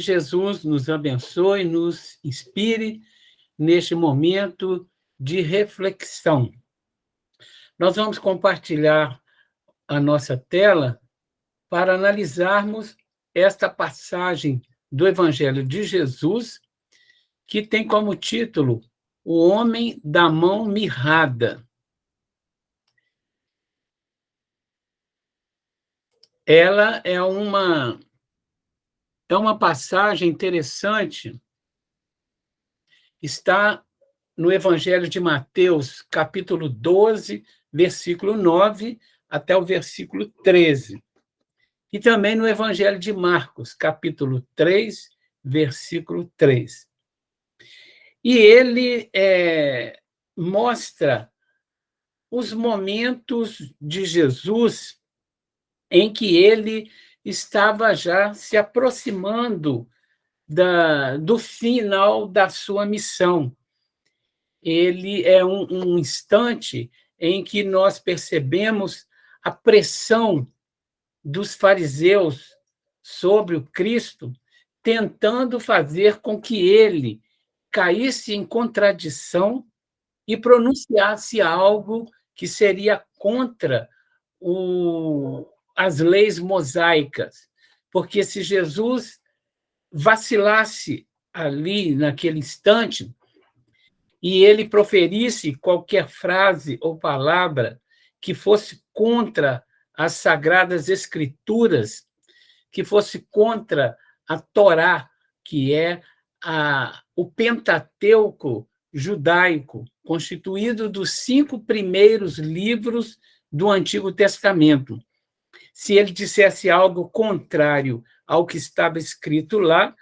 Jesus nos abençoe, nos inspire neste momento de reflexão. Nós vamos compartilhar a nossa tela para analisarmos esta passagem do Evangelho de Jesus, que tem como título O Homem da Mão Mirrada. Ela é uma passagem interessante, está no Evangelho de Mateus, capítulo 12, versículo 9 até o versículo 13. E também no Evangelho de Marcos, capítulo 3, versículo 3. E ele mostra os momentos de Jesus em que ele estava já se aproximando do final da sua missão. Ele é um instante em que nós percebemos a pressão dos fariseus sobre o Cristo, tentando fazer com que ele caísse em contradição e pronunciasse algo que seria contra as leis mosaicas. Porque se Jesus vacilasse ali, naquele instante, e ele proferisse qualquer frase ou palavra que fosse contra as Sagradas Escrituras, que fosse contra a Torá, que é o Pentateuco judaico, constituído dos 5 primeiros livros do Antigo Testamento. Se ele dissesse algo contrário ao que estava escrito lá,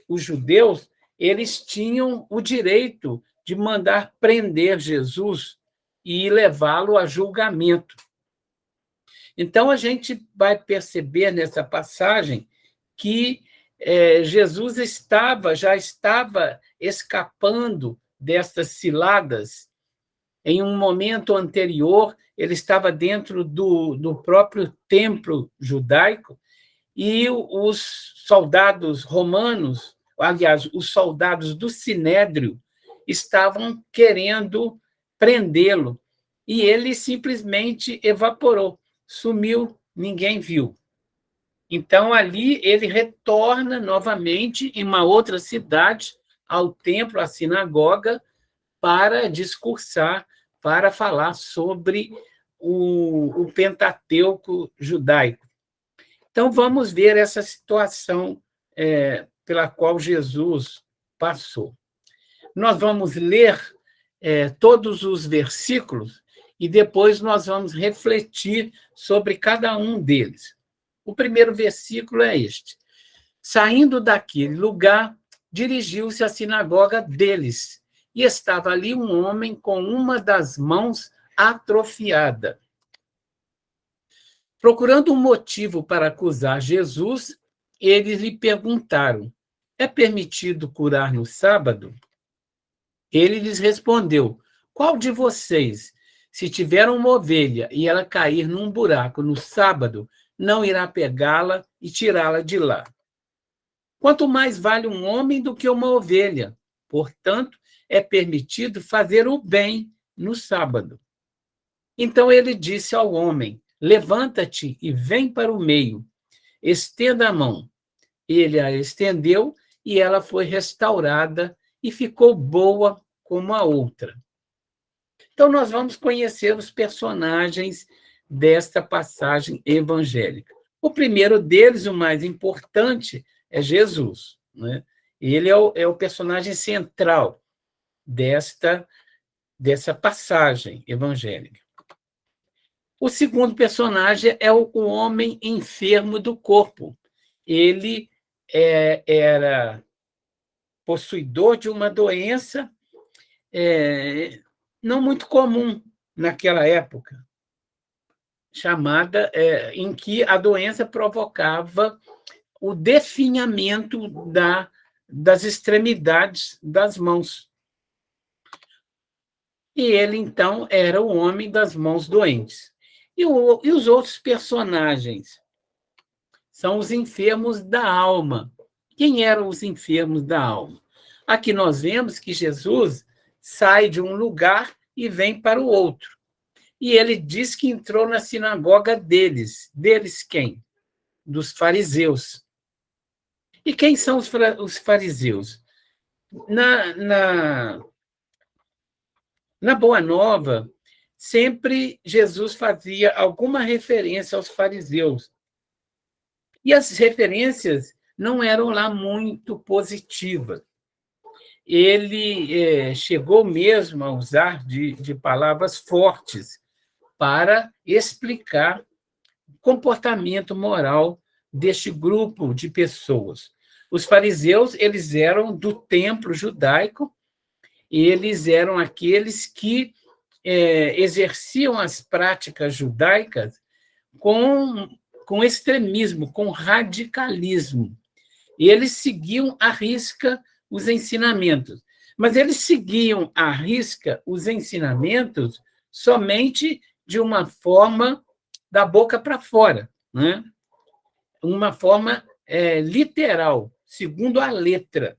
os judeus, eles tinham o direito de mandar prender Jesus e levá-lo a julgamento. Então, a gente vai perceber nessa passagem que Jesus já estava escapando dessas ciladas. Em um momento anterior, ele estava dentro do próprio templo judaico e os soldados romanos, aliás, os soldados do Sinédrio, estavam querendo prendê-lo. E ele simplesmente evaporou, sumiu, ninguém viu. Então, ali, ele retorna novamente em uma outra cidade, ao templo, à sinagoga, para discursar, para falar sobre o Pentateuco judaico. Então, vamos ver essa situação pela qual Jesus passou. Nós vamos ler todos os versículos e depois nós vamos refletir sobre cada um deles. O primeiro versículo é este. Saindo daquele lugar, dirigiu-se à sinagoga deles, e estava ali um homem com uma das mãos atrofiada. Procurando um motivo para acusar Jesus, eles lhe perguntaram: é permitido curar no sábado? Ele lhes respondeu: qual de vocês, se tiver uma ovelha e ela cair num buraco no sábado, não irá pegá-la e tirá-la de lá? Quanto mais vale um homem do que uma ovelha? Portanto, é permitido fazer o bem no sábado. Então ele disse ao homem: levanta-te e vem para o meio. Estenda a mão. Ele a estendeu e ela foi restaurada e ficou boa como a outra. Então, nós vamos conhecer os personagens desta passagem evangélica. O primeiro deles, o mais importante, é Jesus, né? Ele é o personagem central dessa passagem evangélica. O segundo personagem é o homem enfermo do corpo. Ele era possuidor de uma doença não muito comum naquela época, em que a doença provocava o definhamento das extremidades das mãos. E ele, então, era o homem das mãos doentes. E os outros personagens são os enfermos da alma. Quem eram os enfermos da alma? Aqui nós vemos que Jesus sai de um lugar e vem para o outro. E ele diz que entrou na sinagoga deles. Deles quem? Dos fariseus. E quem são os fariseus? Na Boa Nova, sempre Jesus fazia alguma referência aos fariseus. E as referências não eram lá muito positivas. Ele chegou mesmo a usar de palavras fortes para explicar o comportamento moral deste grupo de pessoas. Os fariseus, eles eram do templo judaico, eles eram aqueles que exerciam as práticas judaicas com extremismo, com radicalismo. Eles seguiam à risca os ensinamentos, mas eles seguiam à risca os ensinamentos somente de uma forma da boca para fora, né? Uma forma literal, segundo a letra.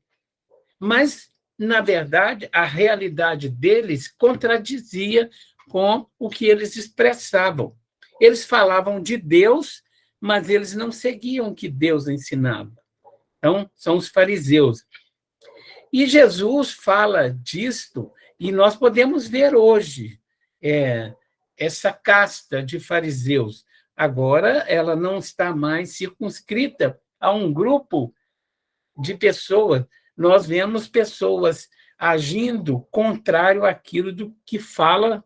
Mas, na verdade, a realidade deles contradizia com o que eles expressavam. Eles falavam de Deus, mas eles não seguiam o que Deus ensinava. Então, são os fariseus. E Jesus fala disto, e nós podemos ver hoje essa casta de fariseus. Agora, ela não está mais circunscrita a um grupo de pessoas. Nós vemos pessoas agindo contrário àquilo do que fala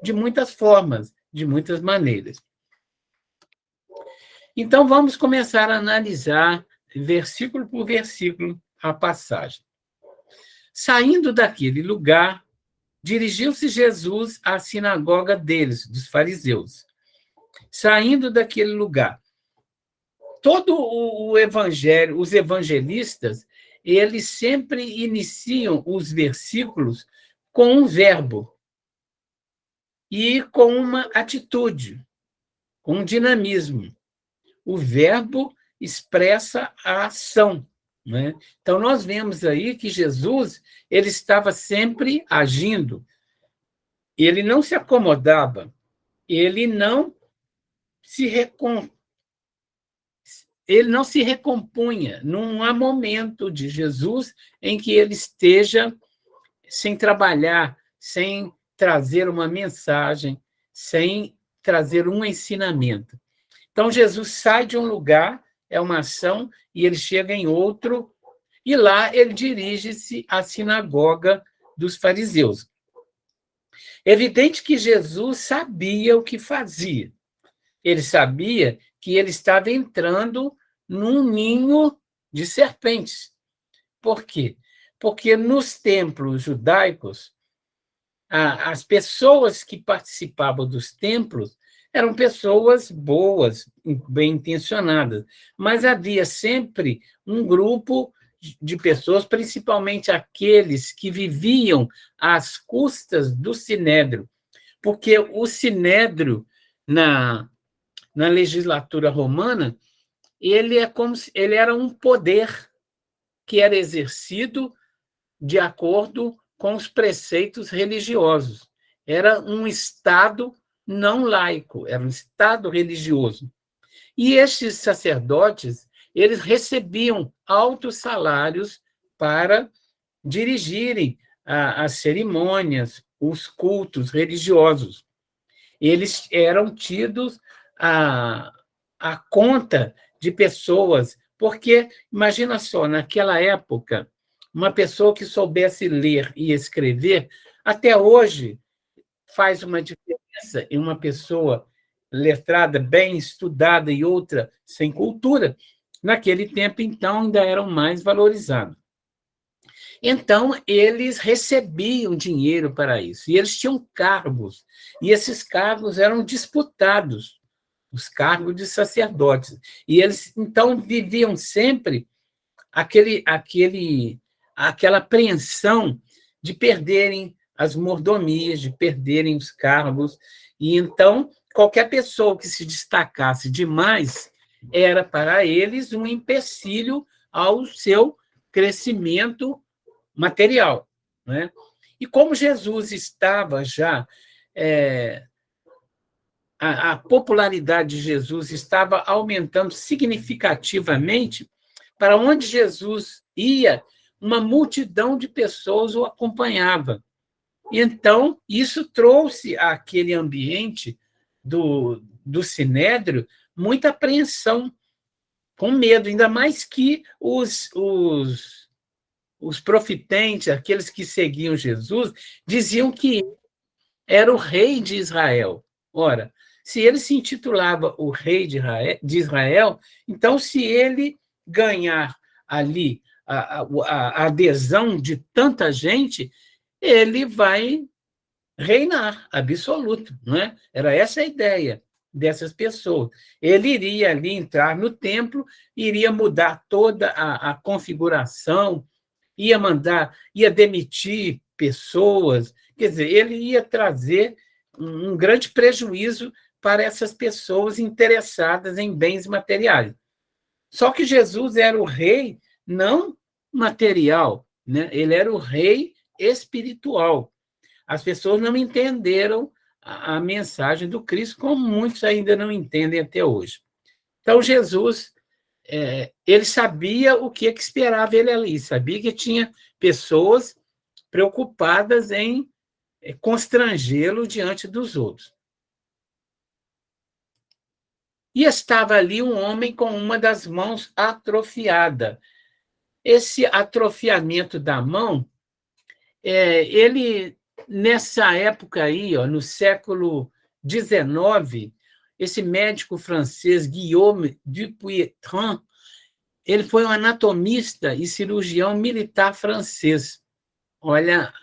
de muitas formas, de muitas maneiras. Então, vamos começar a analisar, versículo por versículo, a passagem. Saindo daquele lugar, dirigiu-se Jesus à sinagoga deles, dos fariseus. Saindo daquele lugar. Todo o evangelho, os evangelistas, eles sempre iniciam os versículos com um verbo e com uma atitude, com um dinamismo. O verbo expressa a ação, né? Então, nós vemos aí que Jesus ele estava sempre agindo, ele não se acomodava, ele não se recompunha. Não há momento de Jesus em que ele esteja sem trabalhar, sem trazer uma mensagem, sem trazer um ensinamento. Então, Jesus sai de um lugar, é uma ação, e ele chega em outro, e lá ele dirige-se à sinagoga dos fariseus. É evidente que Jesus sabia o que fazia. Ele sabia que ele estava entrando num ninho de serpentes. Por quê? Porque nos templos judaicos, as pessoas que participavam dos templos eram pessoas boas, bem intencionadas, mas havia sempre um grupo de pessoas, principalmente aqueles que viviam às custas do sinédrio, porque o sinédrio, na legislatura romana, ele era um poder que era exercido de acordo com os preceitos religiosos. Era um Estado não laico, era um Estado religioso. E estes sacerdotes, eles recebiam altos salários para dirigirem as cerimônias, os cultos religiosos. Eles eram tidos a conta de pessoas, porque, imagina só, naquela época, uma pessoa que soubesse ler e escrever, até hoje, faz uma diferença em uma pessoa letrada, bem estudada, e outra sem cultura. Naquele tempo, então, ainda eram mais valorizados. Então, eles recebiam dinheiro para isso, e eles tinham cargos, e esses cargos eram disputados, os cargos de sacerdotes. E eles, então, viviam sempre aquela apreensão de perderem as mordomias, de perderem os cargos. E, então, qualquer pessoa que se destacasse demais, era para eles um empecilho ao seu crescimento material, né? E como Jesus estava já, a popularidade de Jesus estava aumentando significativamente, para onde Jesus ia, uma multidão de pessoas o acompanhava. Então, isso trouxe àquele ambiente do Sinédrio muita apreensão, com medo, ainda mais que os profitentes, aqueles que seguiam Jesus, diziam que era o rei de Israel. Ora, se ele se intitulava o rei de Israel, então, se ele ganhar ali a adesão de tanta gente, ele vai reinar absoluto, não é? Era essa a ideia dessas pessoas. Ele iria ali entrar no templo, iria mudar toda a configuração, ia demitir pessoas, quer dizer, ele ia trazer um grande prejuízo para essas pessoas interessadas em bens materiais. Só que Jesus era o rei não material, né? Ele era o rei espiritual. As pessoas não entenderam a mensagem do Cristo, como muitos ainda não entendem até hoje. Então, Jesus, ele sabia o que esperava ele ali, sabia que tinha pessoas preocupadas em constrangê-lo diante dos outros. E estava ali um homem com uma das mãos atrofiada. Esse atrofiamento da mão, ele, nessa época aí, ó, no século XIX, esse médico francês, Guillaume Dupuytren, ele foi um anatomista e cirurgião militar francês. Olha,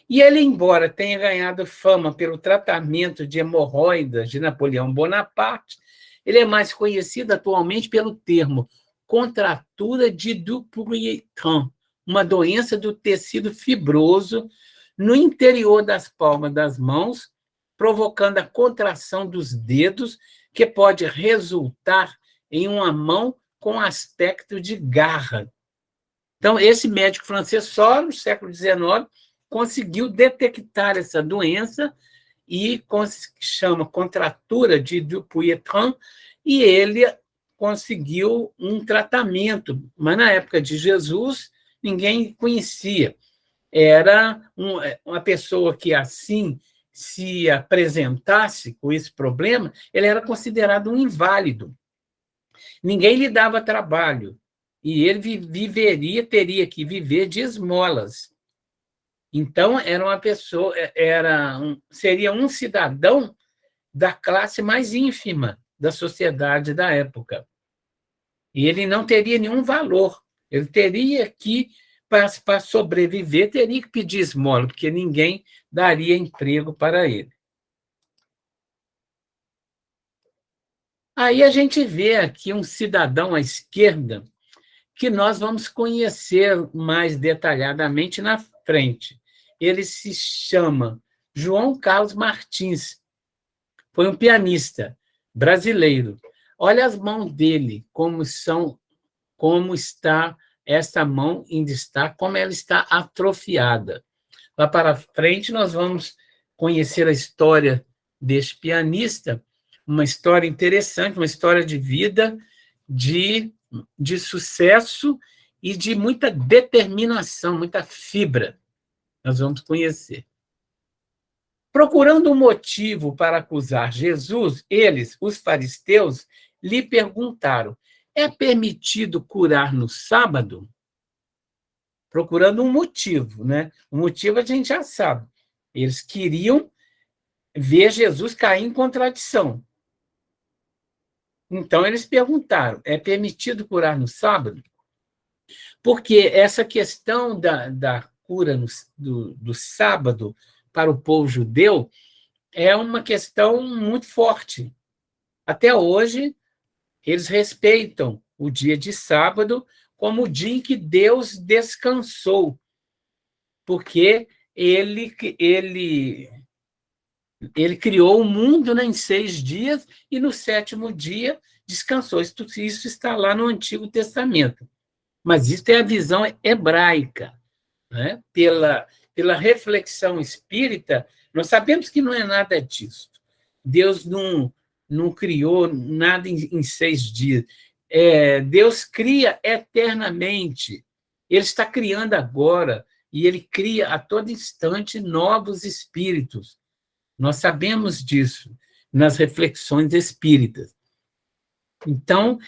e ele, embora tenha ganhado fama pelo tratamento de hemorroidas de Napoleão Bonaparte, ele é mais conhecido atualmente pelo termo contratura de Dupuytren, uma doença do tecido fibroso no interior das palmas das mãos, provocando a contração dos dedos, que pode resultar em uma mão com aspecto de garra. Então, esse médico francês, só no século XIX, conseguiu detectar essa doença e chama contratura de Dupuytren, e ele conseguiu um tratamento, mas na época de Jesus ninguém conhecia. Era uma pessoa que assim se apresentasse com esse problema, ele era considerado um inválido. Ninguém lhe dava trabalho e ele teria que viver de esmolas. Então, era uma pessoa, seria um cidadão da classe mais ínfima da sociedade da época. E ele não teria nenhum valor. Ele teria que, para sobreviver, teria que pedir esmola, porque ninguém daria emprego para ele. Aí a gente vê aqui um cidadão à esquerda que nós vamos conhecer mais detalhadamente na frente. Ele se chama João Carlos Martins. Foi um pianista brasileiro. Olha as mãos dele, como está esta mão em destaque, como ela está atrofiada. Lá para frente, nós vamos conhecer a história deste pianista, uma história interessante, uma história de vida, de sucesso e de muita determinação, muita fibra. Nós vamos conhecer. Procurando um motivo para acusar Jesus, eles, os fariseus, lhe perguntaram: é permitido curar no sábado? Procurando um motivo, né? O motivo a gente já sabe. Eles queriam ver Jesus cair em contradição. Então, eles perguntaram: é permitido curar no sábado? Porque essa questão da cura do sábado para o povo judeu é uma questão muito forte. Até hoje, eles respeitam o dia de sábado como o dia em que Deus descansou, porque ele criou o mundo, né, em 6 dias, e no 7º dia descansou. Isso está lá no Antigo Testamento. Mas isso é a visão hebraica, né? Pela reflexão espírita, nós sabemos que não é nada disso. Deus não criou nada em 6 dias. Deus cria eternamente. Ele está criando agora, e ele cria a todo instante novos espíritos. Nós sabemos disso nas reflexões espíritas. Então,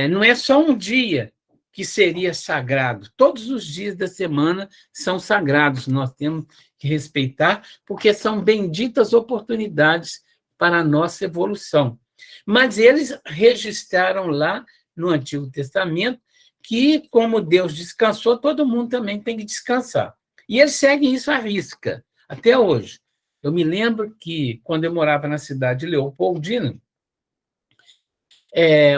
não é só um dia que seria sagrado. Todos os dias da semana são sagrados. Nós temos que respeitar, porque são benditas oportunidades para a nossa evolução. Mas eles registraram lá no Antigo Testamento que, como Deus descansou, todo mundo também tem que descansar. E eles seguem isso à risca, até hoje. Eu me lembro que, quando eu morava na cidade de Leopoldina,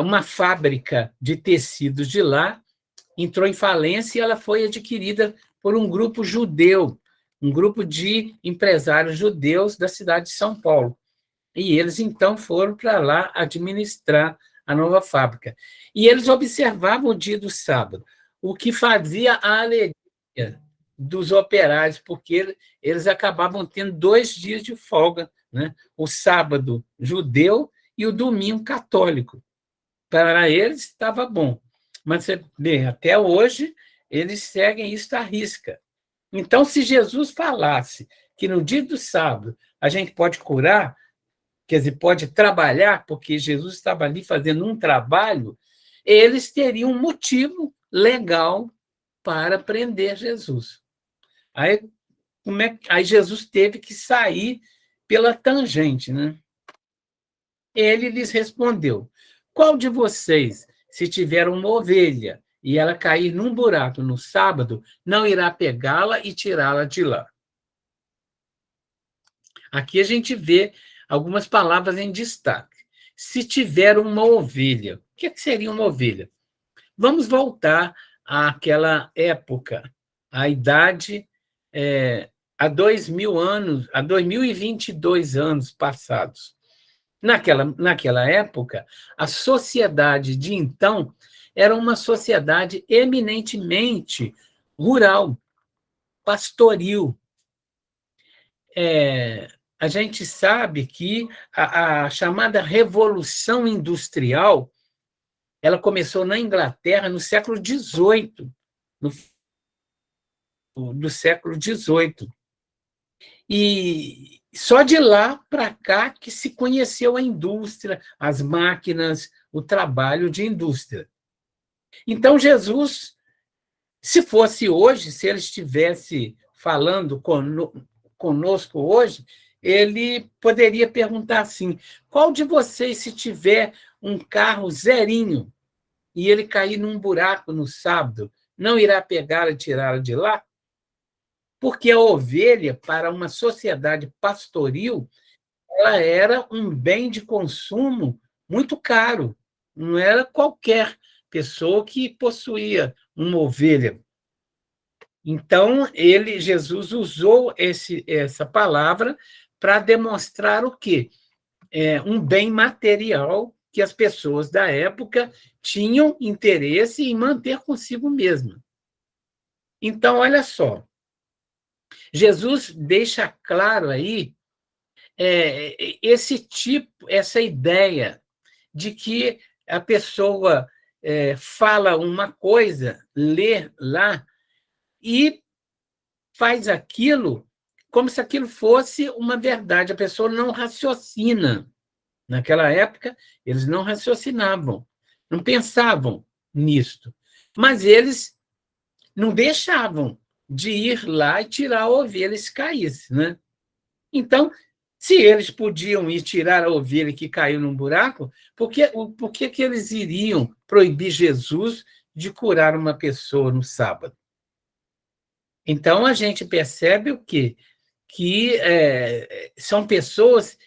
uma fábrica de tecidos de lá entrou em falência e ela foi adquirida por um grupo judeu, um grupo de empresários judeus da cidade de São Paulo. E eles, então, foram para lá administrar a nova fábrica. E eles observavam o dia do sábado, o que fazia a alegria dos operários, porque eles acabavam tendo 2 dias de folga, né? O sábado judeu e o domingo católico. Para eles estava bom. Mas você vê, até hoje, eles seguem isso à risca. Então, se Jesus falasse que no dia do sábado a gente pode curar, quer dizer, pode trabalhar, porque Jesus estava ali fazendo um trabalho, eles teriam um motivo legal para prender Jesus. Aí Jesus teve que sair pela tangente, né? Ele lhes respondeu: qual de vocês, se tiver uma ovelha e ela cair num buraco no sábado, não irá pegá-la e tirá-la de lá? Aqui a gente vê algumas palavras em destaque. Se tiver uma ovelha, o que seria uma ovelha? Vamos voltar àquela época, à idade, há 2.000 anos, há 2022 anos passados. Naquela época, a sociedade de então era uma sociedade eminentemente rural, pastoril. A gente sabe que a chamada Revolução Industrial ela começou na Inglaterra no século XVIII, no século XVIII. E só de lá para cá que se conheceu a indústria, as máquinas, o trabalho de indústria. Então, Jesus, se fosse hoje, se ele estivesse falando conosco hoje, ele poderia perguntar assim: qual de vocês, se tiver um carro zerinho e ele cair num buraco no sábado, não irá pegá-la e tirá-la de lá? Porque a ovelha, para uma sociedade pastoril, ela era um bem de consumo muito caro. Não era qualquer pessoa que possuía uma ovelha. Então, Jesus usou essa palavra para demonstrar o quê? Um bem material que as pessoas da época tinham interesse em manter consigo mesma. Então, olha só, Jesus deixa claro aí essa ideia de que a pessoa fala uma coisa, lê lá, e faz aquilo como se aquilo fosse uma verdade. A pessoa não raciocina. Naquela época, eles não raciocinavam, não pensavam nisto. Mas eles não deixavam de ir lá e tirar a ovelha se caísse, né? Então, se eles podiam ir tirar a ovelha que caiu num buraco, por que eles iriam proibir Jesus de curar uma pessoa no sábado? Então, a gente percebe o quê? Que são pessoas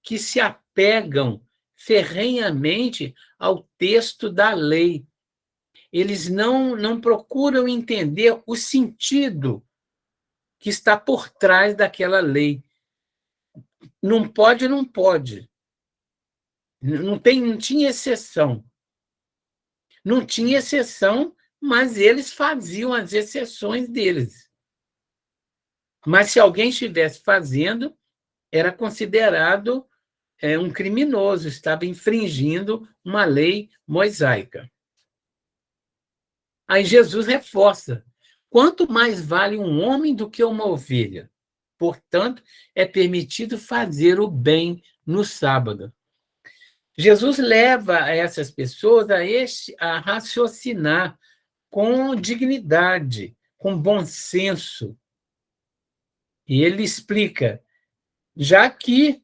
que se apegam ferrenhamente ao texto da lei. Eles não procuram entender o sentido que está por trás daquela lei. Não pode, não pode. Não tinha exceção. Não tinha exceção, mas eles faziam as exceções deles. Mas se alguém estivesse fazendo, era considerado um criminoso, estava infringindo uma lei mosaica. Aí Jesus reforça: quanto mais vale um homem do que uma ovelha? Portanto, é permitido fazer o bem no sábado. Jesus leva essas pessoas a raciocinar com dignidade, com bom senso. E ele explica: já que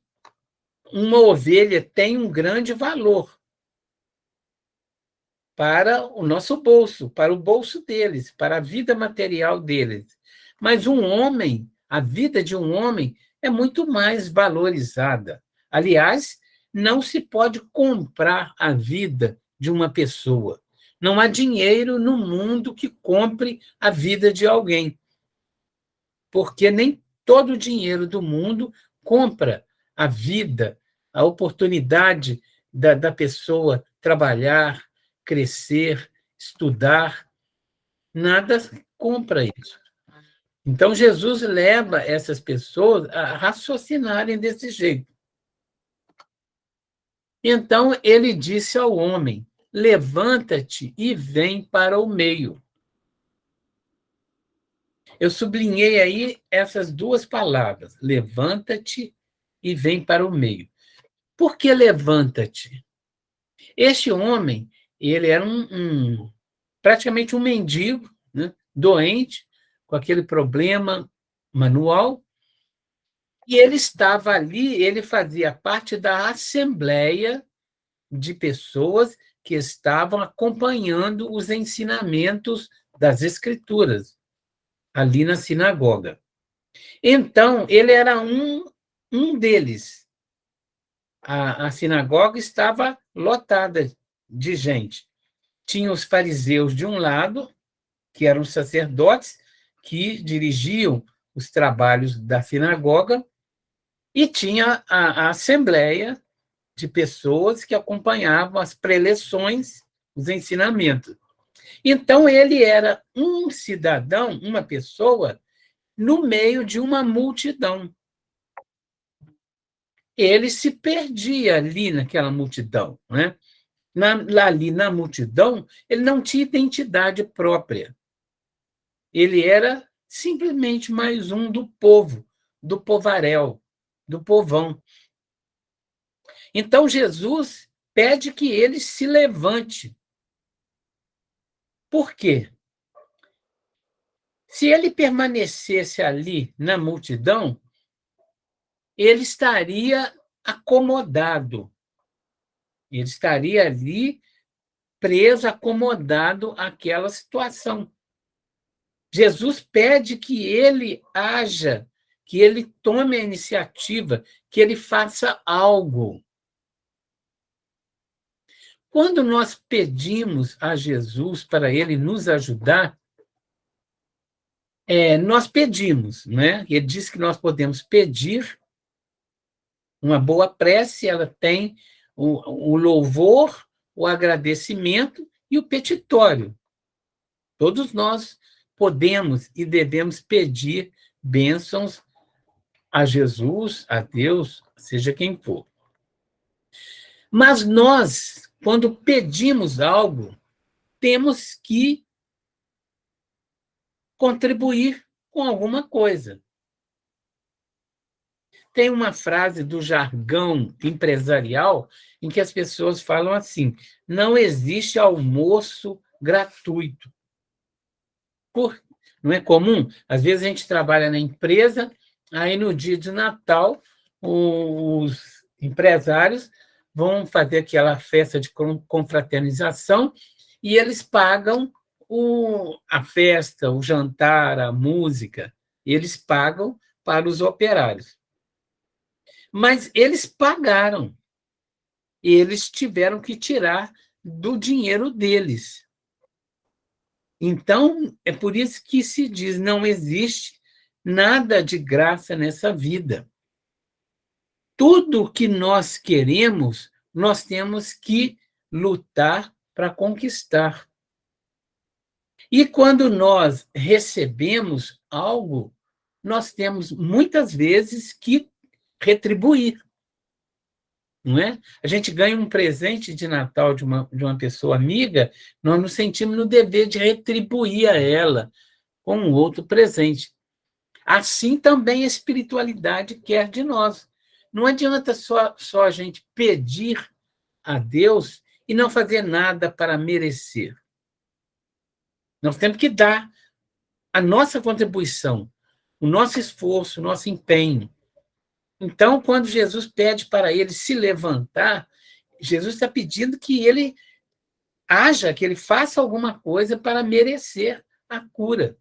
uma ovelha tem um grande valor para o nosso bolso, para o bolso deles, para a vida material deles. Mas a vida de um homem é muito mais valorizada. Aliás, não se pode comprar a vida de uma pessoa. Não há dinheiro no mundo que compre a vida de alguém, porque nem todo o dinheiro do mundo compra a vida, a oportunidade da pessoa trabalhar, crescer, estudar. Nada compra isso. Então, Jesus leva essas pessoas a raciocinarem desse jeito. Então, ele disse ao homem: levanta-te e vem para o meio. Eu sublinhei aí essas duas palavras: levanta-te e vem para o meio. Por que levanta-te? Este homem, ele era praticamente um mendigo, né, doente, com aquele problema manual, e ele estava ali, ele fazia parte da assembleia de pessoas que estavam acompanhando os ensinamentos das Escrituras, ali na sinagoga. Então, ele era um deles. A sinagoga estava lotada de gente. Tinha os fariseus de um lado, que eram os sacerdotes, que dirigiam os trabalhos da sinagoga, e tinha a assembleia de pessoas que acompanhavam as preleções, os ensinamentos. Então, ele era um cidadão, uma pessoa, no meio de uma multidão. Ele se perdia ali naquela multidão, né? Ali na multidão, ele não tinha identidade própria. Ele era simplesmente mais um do povaréu, do povão. Então, Jesus pede que ele se levante. Por quê? Se ele permanecesse ali na multidão, ele estaria acomodado. Ele estaria ali preso, acomodado àquela situação. Jesus pede que ele haja, que ele tome a iniciativa, que ele faça algo. Quando nós pedimos a Jesus para ele nos ajudar, nós pedimos, né? Ele diz que nós podemos pedir. Uma boa prece, ela tem o louvor, o agradecimento e o petitório. Todos nós podemos e devemos pedir bênçãos a Jesus, a Deus, seja quem for. Mas nós, quando pedimos algo, temos que contribuir com alguma coisa. Tem uma frase do jargão empresarial em que as pessoas falam assim: não existe almoço gratuito. Não é comum? Às vezes a gente trabalha na empresa, aí no dia de Natal, os empresários vão fazer aquela festa de confraternização e eles pagam a festa, o jantar, a música, eles pagam para os operários. Mas eles pagaram. E eles tiveram que tirar do dinheiro deles. Então, é por isso que se diz: não existe nada de graça nessa vida. Tudo que nós queremos nós temos que lutar para conquistar. E quando nós recebemos algo, nós temos muitas vezes que retribuir, não é? A gente ganha um presente de Natal de uma pessoa amiga, nós nos sentimos no dever de retribuir a ela com um outro presente. Assim também a espiritualidade quer de nós. Não adianta só a gente pedir a Deus e não fazer nada para merecer. Nós temos que dar a nossa contribuição, o nosso esforço, o nosso empenho. Então, quando Jesus pede para ele se levantar, Jesus está pedindo que ele haja, que ele faça alguma coisa para merecer a cura.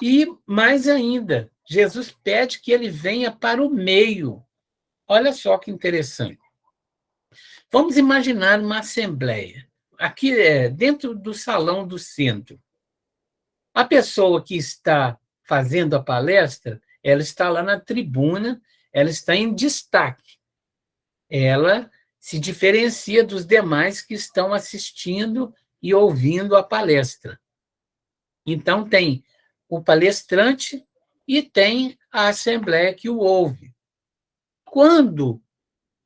E, mais ainda, Jesus pede que ele venha para o meio. Olha só que interessante. Vamos imaginar uma assembleia, aqui dentro do salão do centro. A pessoa que está fazendo a palestra, ela está lá na tribuna, ela está em destaque. Ela se diferencia dos demais que estão assistindo e ouvindo a palestra. Então, tem o palestrante e tem a assembleia que o ouve. Quando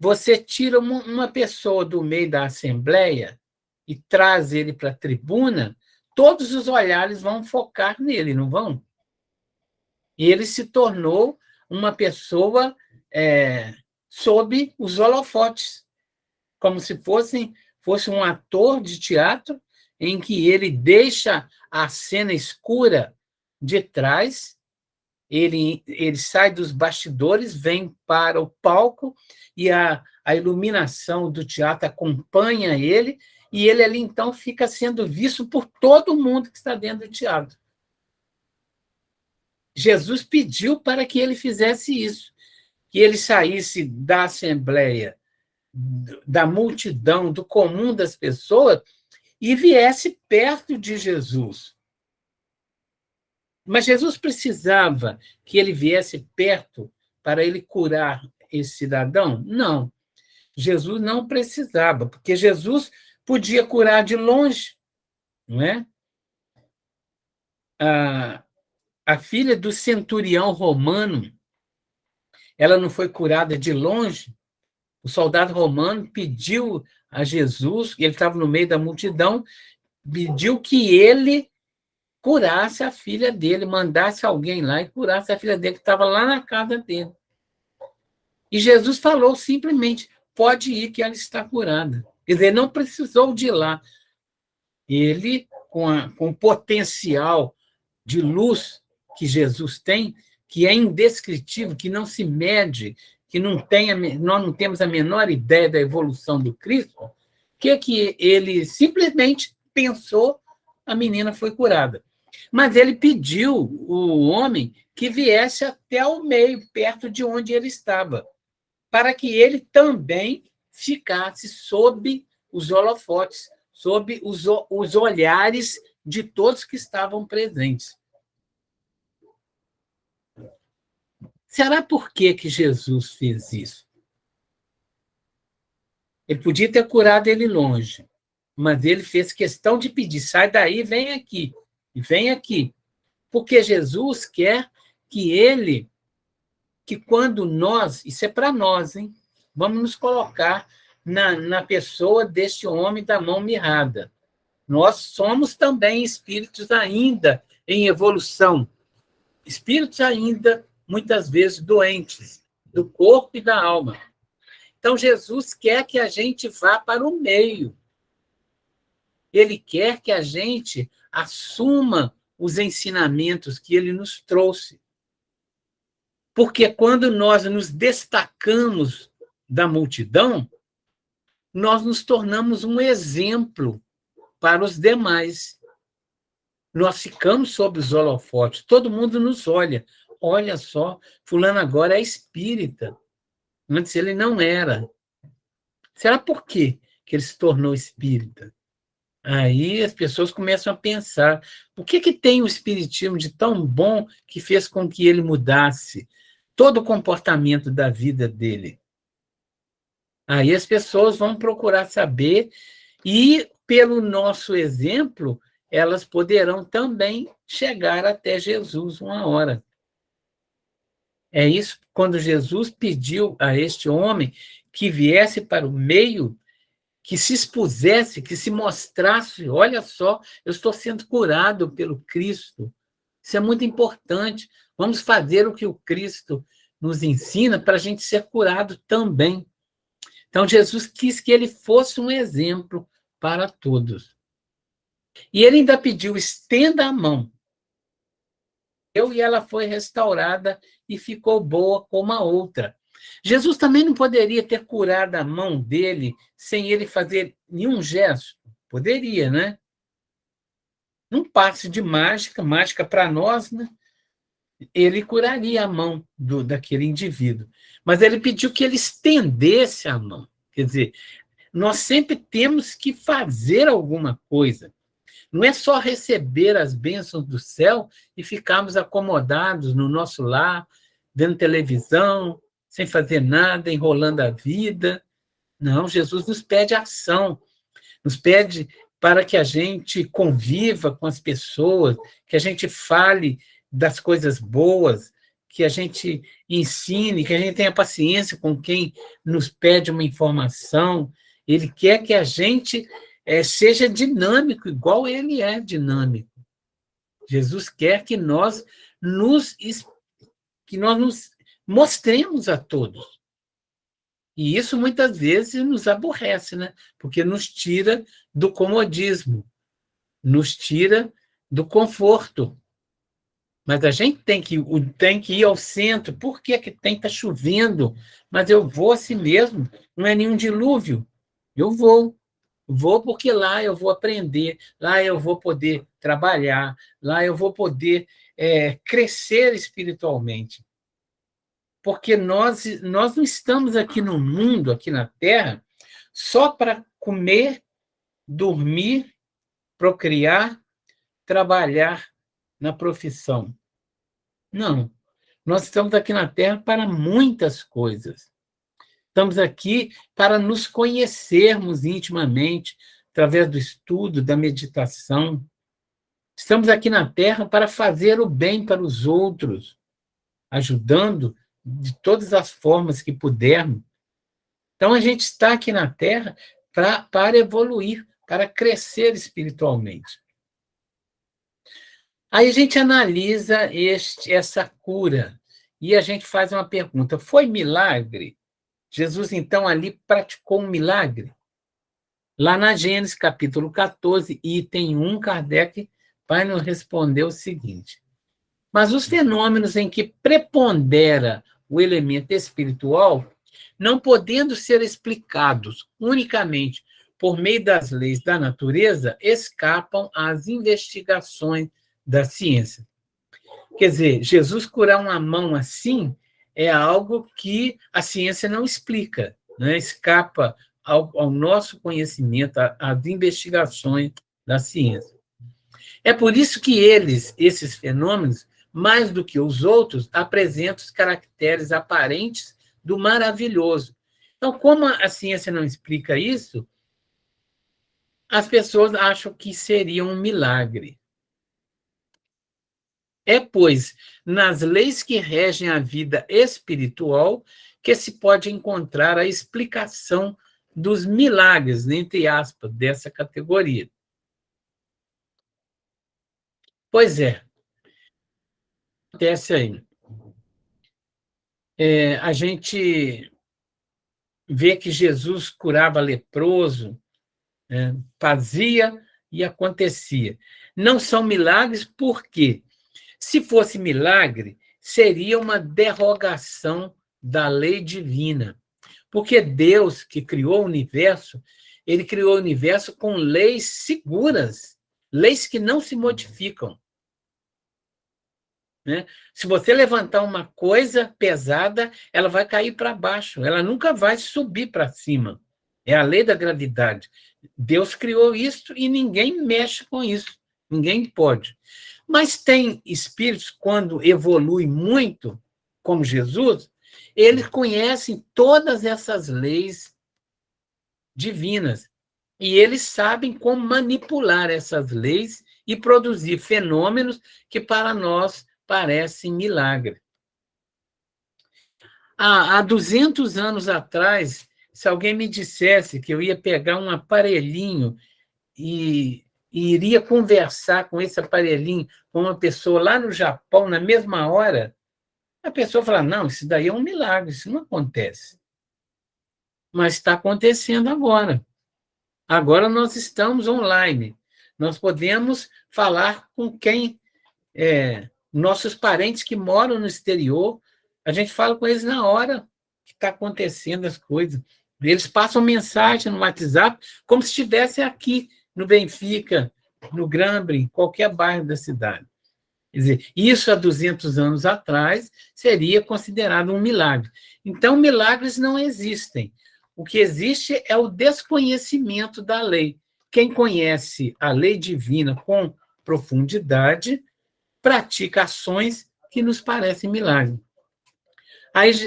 você tira uma pessoa do meio da assembleia e traz ele para a tribuna, todos os olhares vão focar nele, não vão? E ele se tornou uma pessoa sob os holofotes, como se fosse um ator de teatro em que ele deixa a cena escura de trás, ele sai dos bastidores, vem para o palco e a iluminação do teatro acompanha ele, e ele ali, então, fica sendo visto por todo mundo que está dentro do teatro. Jesus pediu para que ele fizesse isso, que ele saísse da assembleia, da multidão, do comum das pessoas, e viesse perto de Jesus. Mas Jesus precisava que ele viesse perto para ele curar esse cidadão? Não. Jesus não precisava, porque Jesus podia curar de longe, não é? A filha do centurião romano, ela não foi curada de longe? O soldado romano pediu a Jesus, ele estava no meio da multidão, pediu que ele curasse a filha dele, mandasse alguém lá e curasse a filha dele, que estava lá na casa dele. E Jesus falou simplesmente, pode ir que ela está curada. Quer dizer, não precisou de ir lá. Ele, com o potencial de luz que Jesus tem, que é indescritível, que não se mede, que nós não temos a menor ideia da evolução do Cristo, que ele simplesmente pensou, a menina foi curada. Mas ele pediu o homem que viesse até o meio, perto de onde ele estava, para que ele também ficasse sob os holofotes, sob os olhares de todos que estavam presentes. Será por que Jesus fez isso? Ele podia ter curado ele longe, mas ele fez questão de pedir, sai daí, vem aqui, e vem aqui. Porque Jesus quer que quando nós, isso é para nós, hein? Vamos nos colocar na pessoa deste homem da mão mirrada. Nós somos também espíritos ainda em evolução, espíritos ainda, muitas vezes, doentes, do corpo e da alma. Então, Jesus quer que a gente vá para o meio. Ele quer que a gente assuma os ensinamentos que ele nos trouxe. Porque quando nós nos destacamos da multidão, nós nos tornamos um exemplo para os demais. Nós ficamos sob os holofotes, todo mundo nos olha. Olha só, fulano agora é espírita. Antes ele não era. Será por quê que ele se tornou espírita? Aí as pessoas começam a pensar, o que tem o espiritismo de tão bom que fez com que ele mudasse todo o comportamento da vida dele? Aí as pessoas vão procurar saber e, pelo nosso exemplo, elas poderão também chegar até Jesus uma hora. É isso quando Jesus pediu a este homem que viesse para o meio, que se expusesse, que se mostrasse, olha só, eu estou sendo curado pelo Cristo. Isso é muito importante. Vamos fazer o que o Cristo nos ensina para a gente ser curado também. Então, Jesus quis que ele fosse um exemplo para todos. E ele ainda pediu: estenda a mão. E ela foi restaurada e ficou boa como a outra. Jesus também não poderia ter curado a mão dele sem ele fazer nenhum gesto. Poderia, né? Num passe de mágica, mágica para nós, né? Ele curaria a mão daquele indivíduo. Mas ele pediu que ele estendesse a mão. Quer dizer, nós sempre temos que fazer alguma coisa. Não é só receber as bênçãos do céu e ficarmos acomodados no nosso lar, vendo televisão, sem fazer nada, enrolando a vida. Não, Jesus nos pede ação, nos pede para que a gente conviva com as pessoas, que a gente fale das coisas boas, que a gente ensine, que a gente tenha paciência com quem nos pede uma informação. Ele quer que a gente seja dinâmico, igual ele é dinâmico. Jesus quer que nós nos mostremos a todos. E isso muitas vezes nos aborrece, né? Porque nos tira do comodismo, nos tira do conforto. Mas a gente tem que ir ao centro. Por que está chovendo? Mas eu vou assim mesmo, não é nenhum dilúvio. Eu vou. Vou porque lá eu vou aprender, lá eu vou poder trabalhar, lá eu vou poder crescer espiritualmente. Porque nós não estamos aqui no mundo, aqui na Terra, só para comer, dormir, procriar, trabalhar na profissão. Não. Nós estamos aqui na Terra para muitas coisas. Estamos aqui para nos conhecermos intimamente, através do estudo, da meditação. Estamos aqui na Terra para fazer o bem para os outros, ajudando de todas as formas que pudermos. Então, a gente está aqui na Terra para evoluir, para crescer espiritualmente. Aí a gente analisa essa cura e a gente faz uma pergunta: foi milagre? Jesus, então, ali praticou um milagre? Lá na Gênesis, capítulo 14, item 1, Kardec vai nos responder o seguinte: mas os fenômenos em que prepondera o elemento espiritual, não podendo ser explicados unicamente por meio das leis da natureza, escapam às investigações da ciência. Quer dizer, Jesus curar uma mão assim é algo que a ciência não explica, né? Escapa ao nosso conhecimento, às investigações da ciência. É por isso que esses fenômenos, mais do que os outros, apresentam os caracteres aparentes do maravilhoso. Então, como a ciência não explica isso, as pessoas acham que seria um milagre. É, pois, nas leis que regem a vida espiritual que se pode encontrar a explicação dos milagres, entre aspas, dessa categoria. Pois é, acontece aí. A gente vê que Jesus curava leproso, fazia e acontecia. Não são milagres porque, se fosse milagre, seria uma derrogação da lei divina. Porque Deus, que criou o universo, ele criou o universo com leis seguras, leis que não se modificam. Né? Se você levantar uma coisa pesada, ela vai cair para baixo, ela nunca vai subir para cima. É a lei da gravidade. Deus criou isso e ninguém mexe com isso, ninguém pode. Mas tem espíritos, quando evoluem muito, como Jesus, eles conhecem todas essas leis divinas. E eles sabem como manipular essas leis e produzir fenômenos que para nós parecem milagre. Há 200 anos atrás, se alguém me dissesse que eu ia pegar um aparelhinho e iria conversar com esse aparelhinho com uma pessoa lá no Japão na mesma hora, a pessoa fala, não, isso daí é um milagre, isso não acontece. Mas está acontecendo agora. Agora nós estamos online. Nós podemos falar com quem nossos parentes que moram no exterior, a gente fala com eles na hora que está acontecendo as coisas. Eles passam mensagem no WhatsApp como se estivesse aqui no Benfica, no Grambre, em qualquer bairro da cidade. Quer dizer, isso há 200 anos atrás seria considerado um milagre. Então, milagres não existem. O que existe é o desconhecimento da lei. Quem conhece a lei divina com profundidade pratica ações que nos parecem milagres.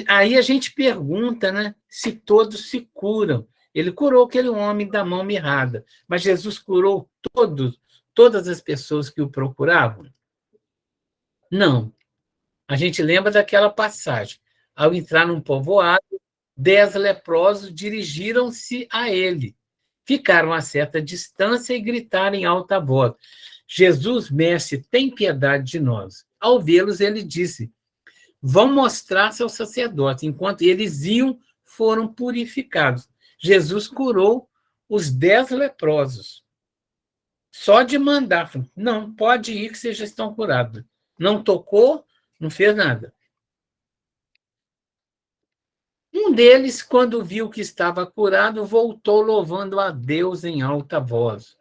Aí a gente pergunta, né, se todos se curam. Ele curou aquele homem da mão mirrada, mas Jesus curou todas as pessoas que o procuravam? Não. A gente lembra daquela passagem. Ao entrar num povoado, 10 leprosos dirigiram-se a ele. Ficaram a certa distância e gritaram em alta voz: Jesus, mestre, tem piedade de nós. Ao vê-los, ele disse: vão mostrar-se aos sacerdotes. Enquanto eles iam, foram purificados. Jesus curou os 10 leprosos. Só de mandar, não, pode ir que vocês já estão curados. Não tocou, não fez nada. Um deles, quando viu que estava curado, voltou louvando a Deus em alta voz.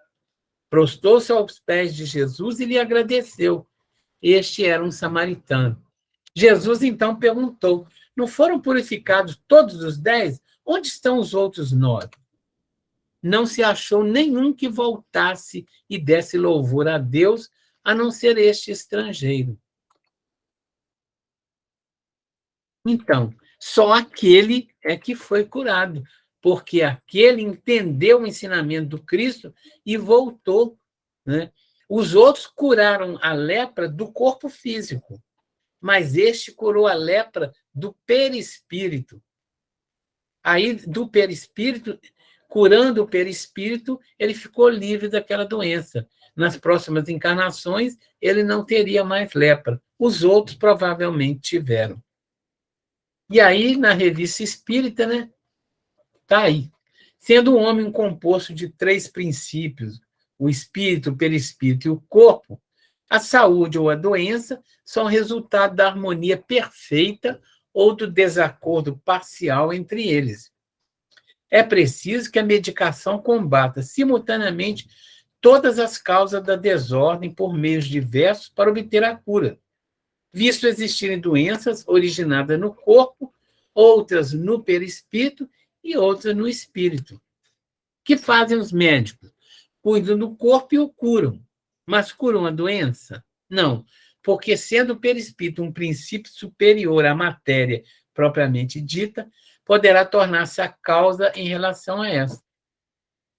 Prostou-se aos pés de Jesus e lhe agradeceu. Este era um samaritano. Jesus então perguntou: não foram purificados todos os 10? Onde estão os outros 9? Não se achou nenhum que voltasse e desse louvor a Deus, a não ser este estrangeiro. Então, só aquele é que foi curado, porque aquele entendeu o ensinamento do Cristo e voltou, né? Os outros curaram a lepra do corpo físico, mas este curou a lepra do perispírito. Aí, do perispírito, curando o perispírito, ele ficou livre daquela doença. Nas próximas encarnações, ele não teria mais lepra. Os outros provavelmente tiveram. E aí, na revista espírita, né? Está aí. Sendo o homem um composto de 3 princípios, o espírito, o perispírito e o corpo, a saúde ou a doença são resultado da harmonia perfeita ou do desacordo parcial entre eles. É preciso que a medicação combata simultaneamente todas as causas da desordem por meios diversos para obter a cura, visto existirem doenças originadas no corpo, outras no perispírito e outras no espírito. O que fazem os médicos? Cuidam do corpo e o curam. Mas curam a doença? Não, porque sendo o perispírito um princípio superior à matéria propriamente dita, poderá tornar-se a causa em relação a essa.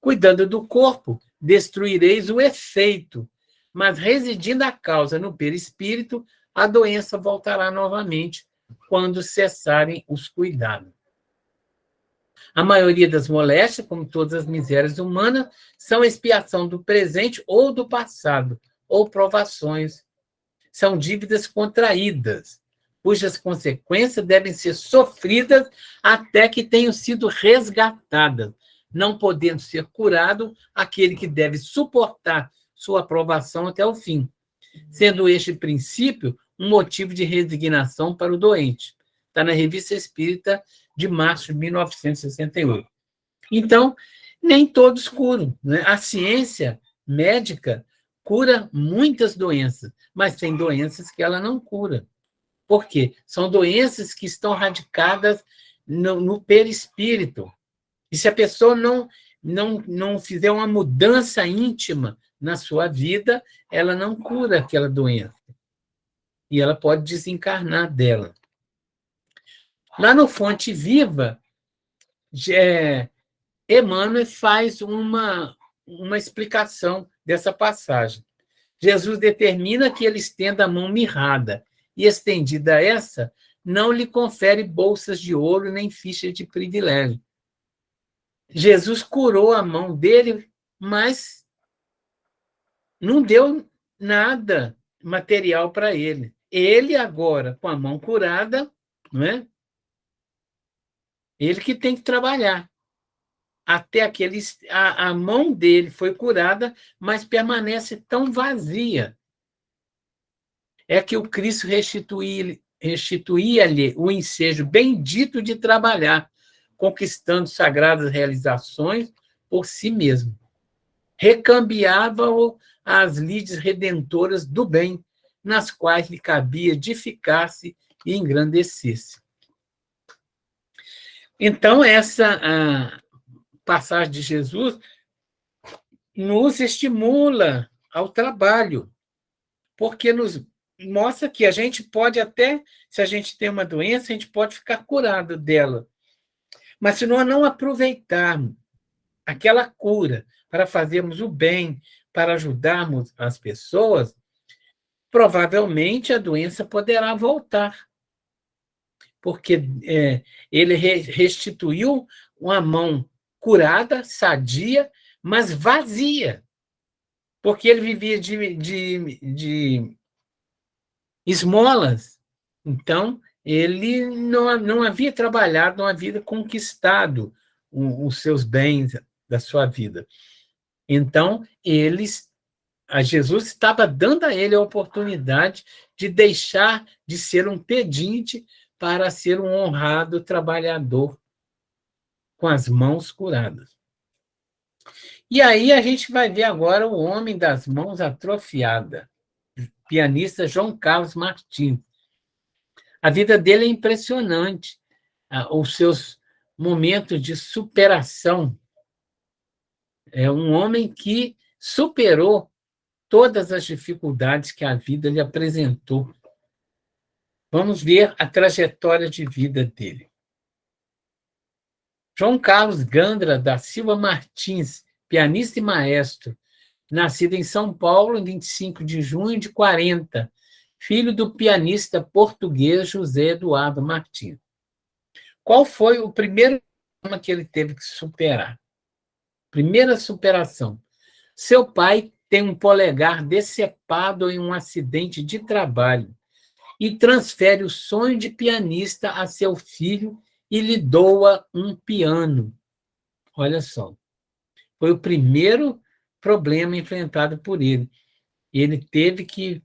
Cuidando do corpo, destruireis o efeito, mas residindo a causa no perispírito, a doença voltará novamente quando cessarem os cuidados. A maioria das moléstias, como todas as misérias humanas, são expiação do presente ou do passado, ou provações. São dívidas contraídas, cujas consequências devem ser sofridas até que tenham sido resgatadas, não podendo ser curado aquele que deve suportar sua provação até o fim, sendo este princípio um motivo de resignação para o doente. Está na Revista Espírita de março de 1968. Então, nem todos curam, né? A ciência médica cura muitas doenças, mas tem doenças que ela não cura. Por quê? São doenças que estão radicadas no perispírito. E se a pessoa não fizer uma mudança íntima na sua vida, ela não cura aquela doença. E ela pode desencarnar dela. Lá no Fonte Viva, Emmanuel faz uma explicação dessa passagem. Jesus determina que ele estenda a mão mirrada, e estendida essa, não lhe confere bolsas de ouro nem ficha de privilégio. Jesus curou a mão dele, mas não deu nada material para ele. Ele agora, com a mão curada, não é? Ele que tem que trabalhar. Até a mão dele foi curada, mas permanece tão vazia. É que o Cristo restituía-lhe o ensejo bendito de trabalhar, conquistando sagradas realizações por si mesmo. Recambiava-o às lides redentoras do bem, nas quais lhe cabia edificar-se e engrandecer-se. Então, essa passagem de Jesus nos estimula ao trabalho, porque nos mostra que a gente pode até, se a gente tem uma doença, a gente pode ficar curado dela. Mas se nós não aproveitarmos aquela cura para fazermos o bem, para ajudarmos as pessoas, provavelmente a doença poderá voltar. Porque ele restituiu uma mão curada, sadia, mas vazia. Porque ele vivia de esmolas. Então, ele não havia trabalhado, não havia conquistado os seus bens da sua vida. Então, Jesus estava dando a ele a oportunidade de deixar de ser um pedinte para ser um honrado trabalhador com as mãos curadas. E aí a gente vai ver agora o homem das mãos atrofiadas, pianista João Carlos Martins. A vida dele é impressionante, os seus momentos de superação. É um homem que superou todas as dificuldades que a vida lhe apresentou. Vamos ver a trajetória de vida dele. João Carlos Gandra da Silva Martins, pianista e maestro, nascido em São Paulo em 25 de junho de 40, filho do pianista português José Eduardo Martins. Qual foi o primeiro problema que ele teve que superar? Primeira superação. Seu pai tem um polegar decepado em um acidente de trabalho e transfere o sonho de pianista a seu filho e lhe doa um piano. Olha só. Foi o primeiro problema enfrentado por ele. Ele teve que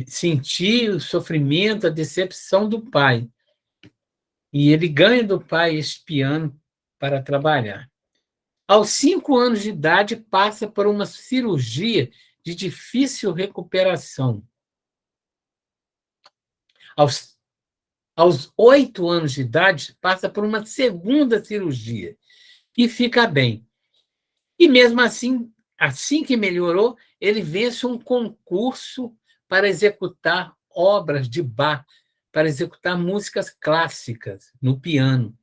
sentir o sofrimento, a decepção do pai. E ele ganha do pai esse piano para trabalhar. Aos 5 anos de idade, passa por uma cirurgia de difícil recuperação. Aos 8 anos de idade, passa por uma segunda cirurgia e fica bem. E mesmo assim que melhorou, ele vence um concurso para executar obras de Bach, para executar músicas clássicas no piano.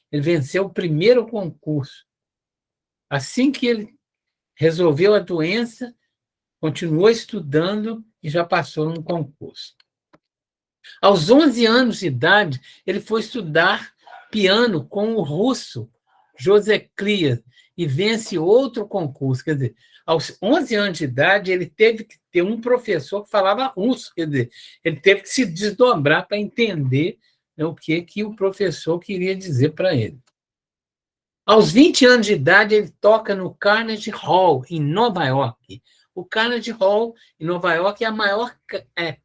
Ele venceu o primeiro concurso. Assim que ele resolveu a doença, continuou estudando e já passou num concurso. Aos 11 anos de idade, ele foi estudar piano com o russo José Klias e vence outro concurso. Quer dizer, aos 11 anos de idade, ele teve que ter um professor que falava russo. Quer dizer, ele teve que se desdobrar para entender o que o professor queria dizer para ele. Aos 20 anos de idade, ele toca no Carnegie Hall, em Nova York. O Carnegie Hall, em Nova York, é a maior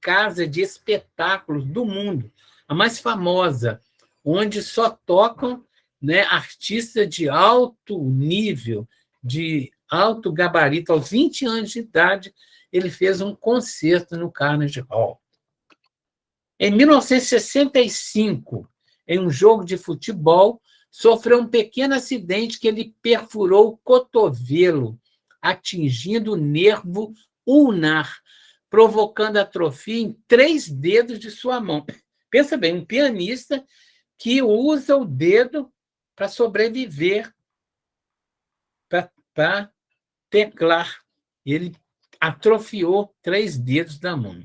casa de espetáculos do mundo, a mais famosa, onde só tocam artistas de alto nível, de alto gabarito. Aos 20 anos de idade, ele fez um concerto no Carnegie Hall. Em 1965, em um jogo de futebol, sofreu um pequeno acidente que ele perfurou o cotovelo, atingindo o nervo ulnar, provocando atrofia em 3 dedos de sua mão. Pensa bem, um pianista que usa o dedo para sobreviver, para teclar. Ele atrofiou 3 dedos da mão.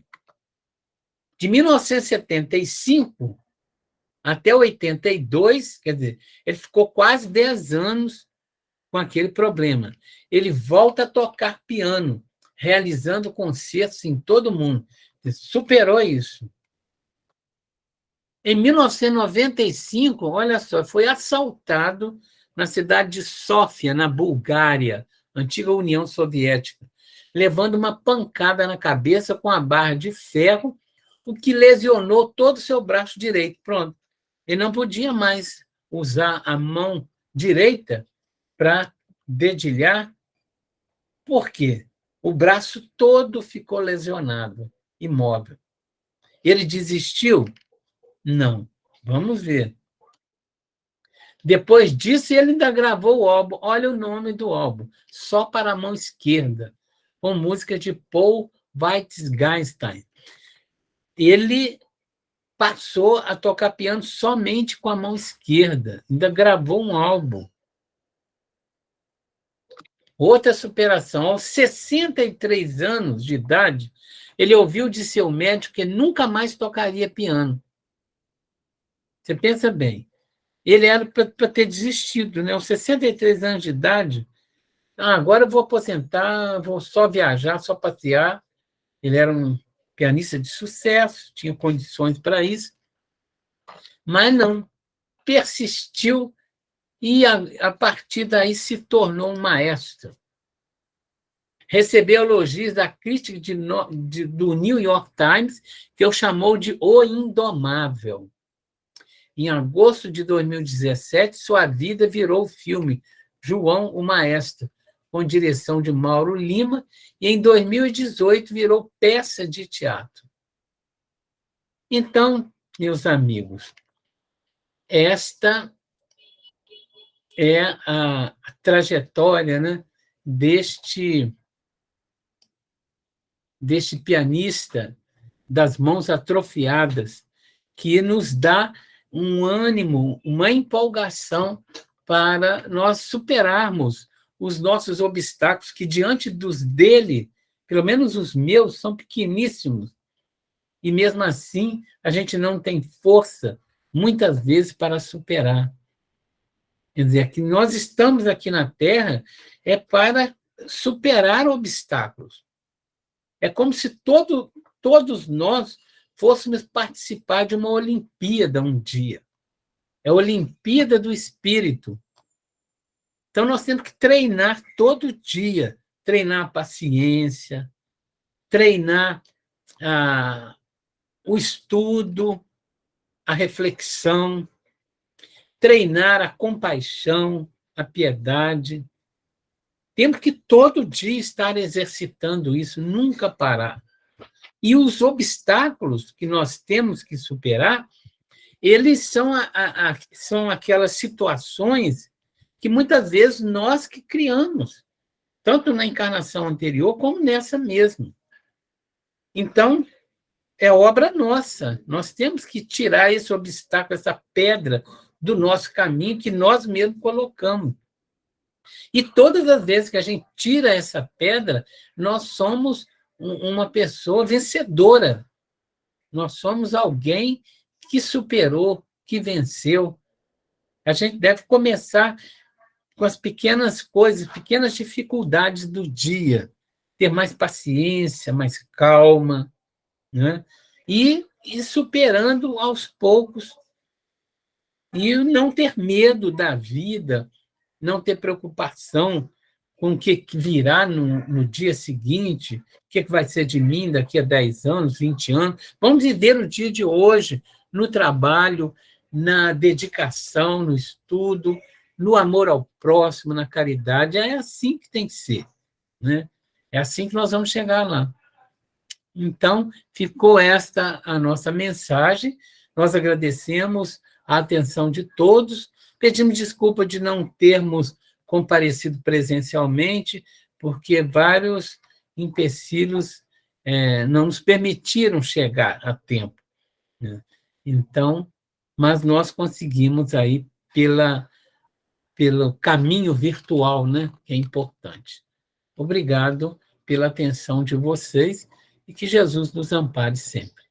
De 1975 até 82, quer dizer, ele ficou quase 10 anos com aquele problema. Ele volta a tocar piano, realizando concertos em todo o mundo. Ele superou isso. Em 1995, olha só, foi assaltado na cidade de Sófia, na Bulgária, antiga União Soviética, levando uma pancada na cabeça com a barra de ferro, o que lesionou todo o seu braço direito. Pronto. Ele não podia mais usar a mão direita para dedilhar. Por quê? O braço todo ficou lesionado, imóvel. Ele desistiu? Não. Vamos ver. Depois disso, ele ainda gravou o álbum. Olha o nome do álbum. Só para a Mão Esquerda, com música de Paul Wittgenstein. Ele passou a tocar piano somente com a mão esquerda. Ainda gravou um álbum. Outra superação. Aos 63 anos de idade, ele ouviu de seu médico que nunca mais tocaria piano. Você pensa bem. Ele era para ter desistido, né? Aos 63 anos de idade, agora eu vou aposentar, vou só viajar, só passear. Ele era um pianista de sucesso, tinha condições para isso, mas não, persistiu e, a partir daí, se tornou um maestro. Recebeu elogios da crítica do New York Times, que o chamou de O Indomável. Em agosto de 2017, sua vida virou o filme João o Maestro, com direção de Mauro Lima, e em 2018 virou peça de teatro. Então, meus amigos, esta é a trajetória, né, deste pianista das mãos atrofiadas, que nos dá um ânimo, uma empolgação para nós superarmos os nossos obstáculos, que diante dos dele, pelo menos os meus, são pequeníssimos. E mesmo assim, a gente não tem força, muitas vezes, para superar. Quer dizer, que nós estamos aqui na Terra é para superar obstáculos. É como se todos nós fôssemos participar de uma Olimpíada um dia. É a Olimpíada do Espírito. Então, nós temos que treinar todo dia, treinar a paciência, treinar o estudo, a reflexão, treinar a compaixão, a piedade. Temos que todo dia estar exercitando isso, nunca parar. E os obstáculos que nós temos que superar, eles são aquelas situações que muitas vezes nós que criamos, tanto na encarnação anterior como nessa mesmo. Então, é obra nossa. Nós temos que tirar esse obstáculo, essa pedra do nosso caminho que nós mesmos colocamos. E todas as vezes que a gente tira essa pedra, nós somos uma pessoa vencedora. Nós somos alguém que superou, que venceu. A gente deve começar com as pequenas coisas, pequenas dificuldades do dia, ter mais paciência, mais calma, né? E superando aos poucos, e não ter medo da vida, não ter preocupação com o que virá no dia seguinte, o que vai ser de mim daqui a 10 anos, 20 anos. Vamos viver o dia de hoje, no trabalho, na dedicação, no estudo, no amor ao próximo, na caridade. É assim que tem que ser, né? É assim que nós vamos chegar lá. Então, ficou esta a nossa mensagem. Nós agradecemos a atenção de todos. Pedimos desculpa de não termos comparecido presencialmente, porque vários empecilhos não nos permitiram chegar a tempo, né? Então, mas nós conseguimos aí, pela pelo caminho virtual, né? Que é importante. Obrigado pela atenção de vocês e que Jesus nos ampare sempre.